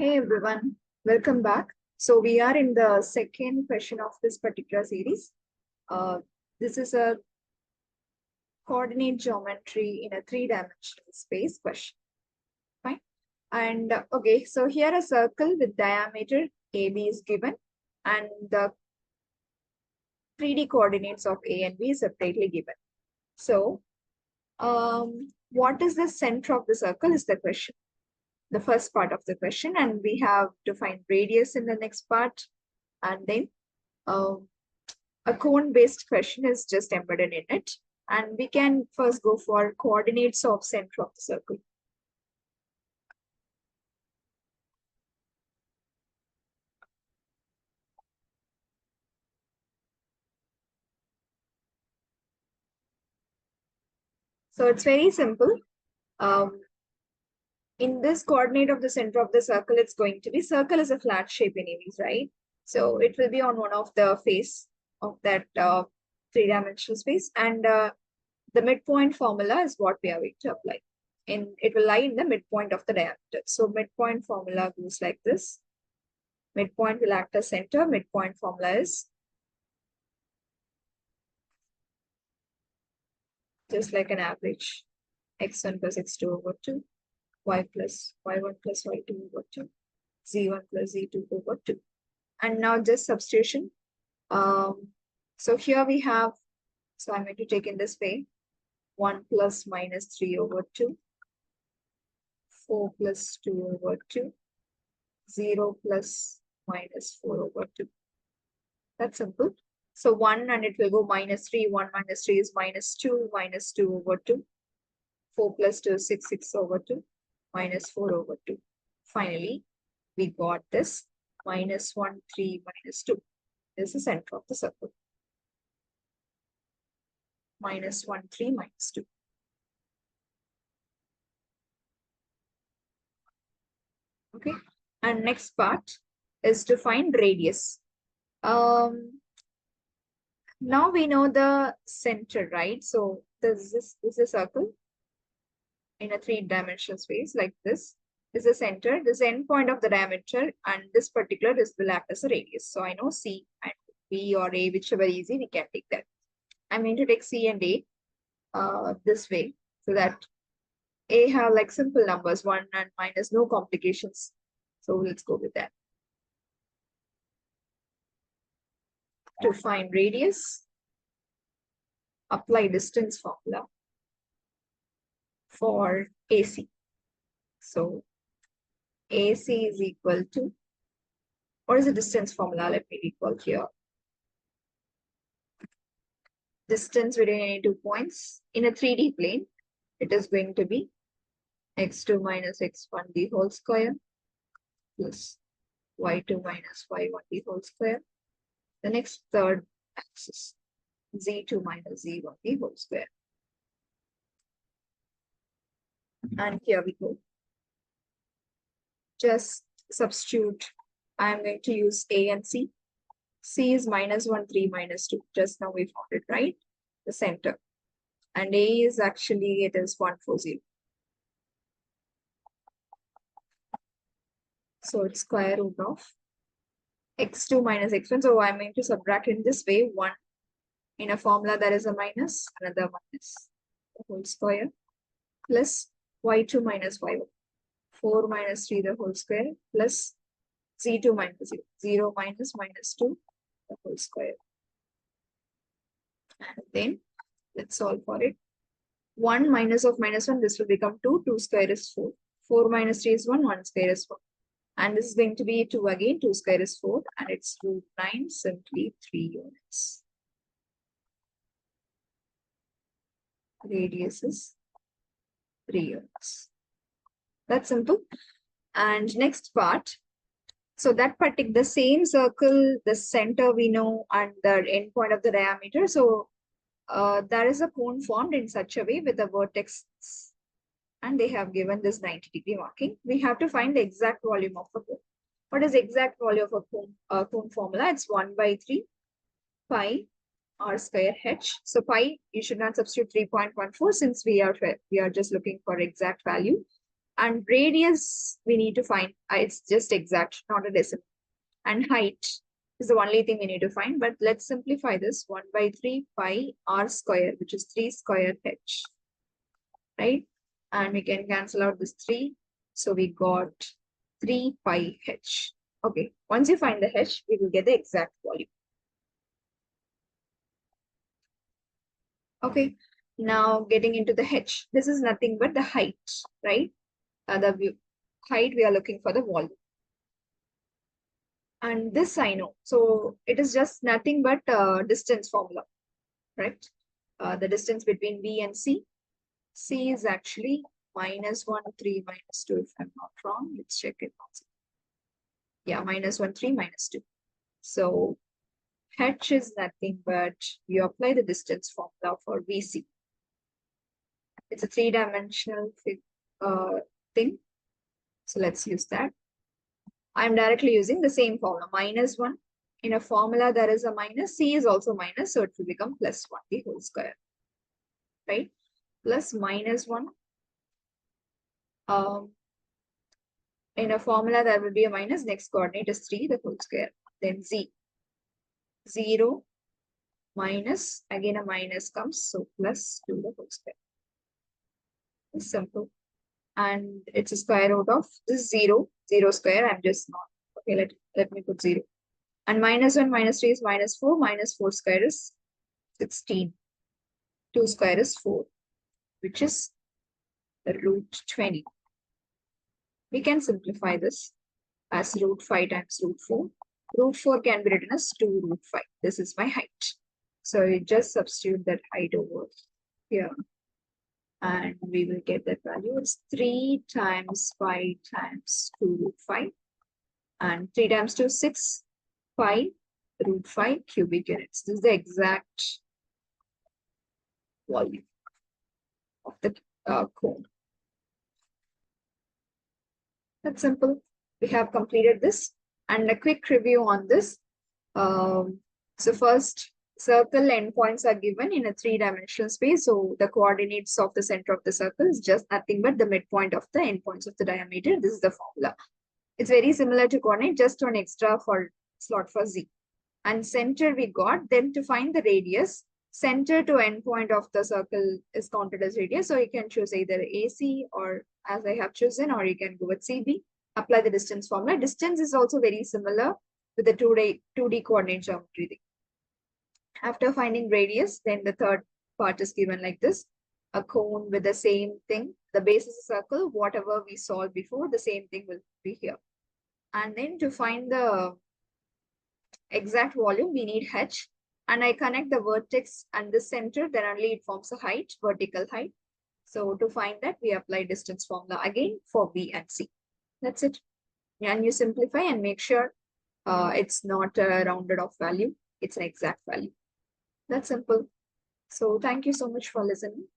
Hey everyone, welcome back. So we are in the second question of this particular series. This is a coordinate geometry in a three-dimensional space question. Fine. And okay, so here a circle with diameter AB is given and the 3D coordinates of A and B is separately given. So what is the center of the circle is the question. The first part of the question, and we have to find radius in the next part, and then a cone-based question is just embedded in it. And we can first go for coordinates of center of the circle. So it's very simple. In this coordinate of the center of the circle, it's going to be, circle is a flat shape anyways, right? So it will be on one of the face of that three-dimensional space. And the midpoint formula is what we are going to apply. And it will lie in the midpoint of the diameter. So midpoint formula goes like this. Midpoint will act as center. Midpoint formula is just like an average. X1 plus X2 over 2. Y plus Y1 plus Y2 over 2. Z1 plus Z2 over 2. And now just substitution. So here we have, so I'm going to take in this way. 1 plus minus 3 over 2. 4 plus 2 over 2. 0 plus minus 4 over 2. That's simple. So 1 and it will go minus 3. 1 minus 3 is minus 2 over 2. 4 plus 2 is 6 over 2. Minus 4 over 2. Finally, we got this minus 1, 3, minus 2. This is the center of the circle. Minus 1, 3, minus 2. Okay. And next part is to find radius. Now we know the center, right? So this is a circle in a three-dimensional space like this. Is the center, this end point of the diameter, and this particular will act as a radius. So I know C and B or A, whichever easy, we can take that. I'm going to take C and A this way, so that A have like simple numbers, 1 and minus, no complications. So let's go with that. To find radius, apply distance formula for AC. So AC is equal to, what is the distance formula? Let me recall here. Distance between any 2 points in a 3D plane, it is going to be x2 minus x1 the whole square plus y2 minus y1 the whole square. The next third axis, z2 minus z1 the whole square. And here we go. Just substitute. I am going to use A and C. C is minus 1, 3, minus 2. Just now we found it, right? The center. And A is actually, it is 140. So it's square root of x2 minus x1. So I'm going to subtract in this way. 1 in a formula that is a minus, another minus, the whole square, plus y2 minus y1. 4 minus 3 the whole square, plus z2 minus 0. 0 minus minus 2 the whole square. And then let's solve for it. 1 minus of minus 1, this will become 2. 2 square is 4. 4 minus 3 is 1. 1 square is 4. And this is going to be 2 again. 2 square is 4. And it's root 9, simply 3 units. Radius is 3 units. That's simple. And next part. So that particular, the same circle, the center we know, and the end point of the diameter. So there is a cone formed in such a way with the vertex, and they have given this 90-degree marking. We have to find the exact volume of a cone. What is the exact volume of a cone formula? It's 1 by 3 pi r square h. So pi, you should not substitute 3.14 since we are just looking for exact value. And radius we need to find. It's just exact, not a decimal. And height is the only thing we need to find. But let's simplify this. 1 by 3 pi r square, which is 3 square h. Right? And we can cancel out this 3. So we got 3 pi h. Okay, once you find the h, we will get the exact volume. Okay, now getting into the h. This is nothing but the height, right? The height, we are looking for the volume. And this I know. So it is just nothing but distance formula, correct? The distance between B and C. C is actually -1, 3, -2, if I'm not wrong. Let's check it. Yeah, -1, 3, -2. So h is nothing but you apply the distance formula for VC. It's a three-dimensional thing. So let's use that. I'm directly using the same formula, -1. In a formula, there is a minus. C is also minus, so it will become +1, the whole square. Right? Plus -1. In a formula, there will be a minus. Next coordinate is 3, the whole square. Then Z. 0 minus, again a minus comes, so +2, the whole square. It's simple. And it's a square root of this 0 square. I'm just not. Okay, let me put 0. And -1 minus 3 is -4. -4 square is 16. 2 square is 4, which is √20. We can simplify this as √5 times √4. √4 can be written as 2√5. This is my height. So you just substitute that height over here. And we will get that value. It's 3 times 5 times 2√5. And 3 times 2 is 6. 5 √5 cubic units. This is the exact volume of the cone. That's simple. We have completed this. And a quick review on this. So first, circle endpoints are given in a three-dimensional space. So the coordinates of the center of the circle is just nothing but the midpoint of the endpoints of the diameter. This is the formula. It's very similar to coordinate, just one extra slot for Z. And center we got. Then to find the radius, center to endpoint of the circle is counted as radius. So you can choose either AC or as I have chosen, or you can go with CB. Apply the distance formula. Distance is also very similar with the 2D coordinate geometry. After finding radius, then the third part is given like this. A cone with the same thing. The base is a circle. Whatever we solved before, the same thing will be here. And then to find the exact volume, we need h. And I connect the vertex and the center, then only it forms a height, vertical height. So to find that, we apply distance formula again for B and C. That's it. And you simplify and make sure it's not a rounded off value. It's an exact value. That's simple. So thank you so much for listening.